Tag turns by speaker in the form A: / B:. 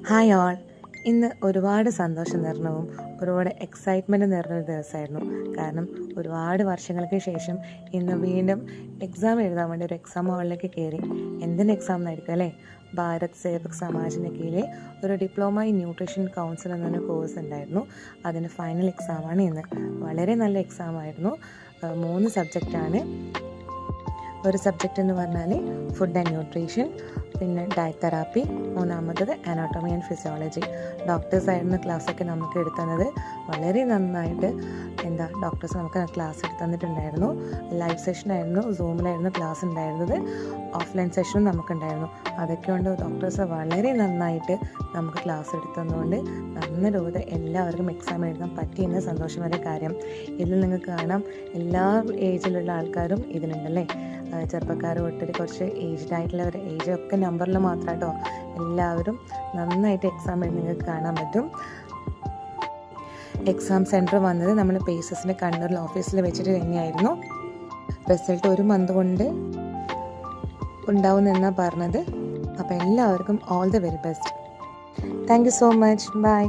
A: Hi all. ഇന്ന് ഒരുപാട് സന്തോഷം നിറഞ്ഞവും ഒരുപാട് എക്സൈറ്റ്മെൻറ്റ് നിറഞ്ഞൊരു ദിവസമായിരുന്നു. കാരണം ഒരുപാട് വർഷങ്ങൾക്ക് ശേഷം ഇന്ന് വീണ്ടും എക്സാം എഴുതാൻ വേണ്ടി ഒരു എക്സാം ഹാളിലേക്ക് കയറി. എന്തിന് എക്സാം എന്നായിരിക്കും അല്ലേ? ഭാരത് സേവക് സമാജിന് കീഴിലെ ഒരു ഡിപ്ലോമ ഇൻ ന്യൂട്രീഷൻ കൗൺസിൽ എന്നൊരു കോഴ്സ് ഉണ്ടായിരുന്നു. അതിൻ്റെ ഫൈനൽ എക്സാമാണ് ഇന്ന്. വളരെ നല്ല എക്സാം ആയിരുന്നു. 3 സബ്ജക്റ്റാണ്. ഒരു സബ്ജക്റ്റ് എന്ന് പറഞ്ഞാൽ ഫുഡ് ആൻഡ് ന്യൂട്രീഷൻ, പിന്നെ ഡയറ്റ് തെറാപ്പി, മൂന്നാമത്തത് അനാട്ടോമി ആൻഡ് ഫിസിയോളജി. ഡോക്ടേഴ്സായിരുന്നു ക്ലാസ്സൊക്കെ നമുക്ക് എടുത്തുന്നത്. വളരെ നന്നായിട്ട് ഡോക്ടേഴ്സ് നമുക്ക് ക്ലാസ് എടുത്ത് തന്നിട്ടുണ്ടായിരുന്നു. ലൈവ് സെഷനായിരുന്നു, സൂമിലായിരുന്നു ക്ലാസ് ഉണ്ടായിരുന്നത്. ഓഫ്ലൈൻ സെഷനും നമുക്കുണ്ടായിരുന്നു. അതൊക്കെ കൊണ്ട് ഡോക്ടേഴ്സ് വളരെ നന്നായിട്ട് നമുക്ക് ക്ലാസ് എടുത്തു തന്നുകൊണ്ട് നല്ല രൂപത്തിൽ എല്ലാവർക്കും എക്സാം എഴുതാൻ പറ്റിയെന്ന സന്തോഷമായ കാര്യം. ഇതിൽ നിങ്ങൾക്ക് കാണാം എല്ലാ ഏജിലുള്ള ആൾക്കാരും ഇതിലുണ്ടല്ലേ. ചെറുപ്പക്കാർ തൊട്ടിട്ട് കുറച്ച് ഏജ്ഡ് ആയിട്ടുള്ളവർ, ഏജൊക്കെ നമ്പറിൽ മാത്രം കേട്ടോ. എല്ലാവരും നന്നായിട്ട് എക്സാം എഴുതി നിങ്ങൾക്ക് കാണാൻ പറ്റും. എക്സാം സെൻറ്റർ വന്നത് നമ്മൾ പേസസിൻ്റെ കണ്ണൂരിൽ ഓഫീസിൽ വെച്ചിട്ട് തന്നെയായിരുന്നു. റിസൾട്ട് 1 മന്ത് കൊണ്ട് ഉണ്ടാവുമെന്നാണ് പറഞ്ഞത്. അപ്പോൾ എല്ലാവർക്കും all the very best. Thank you so much. By.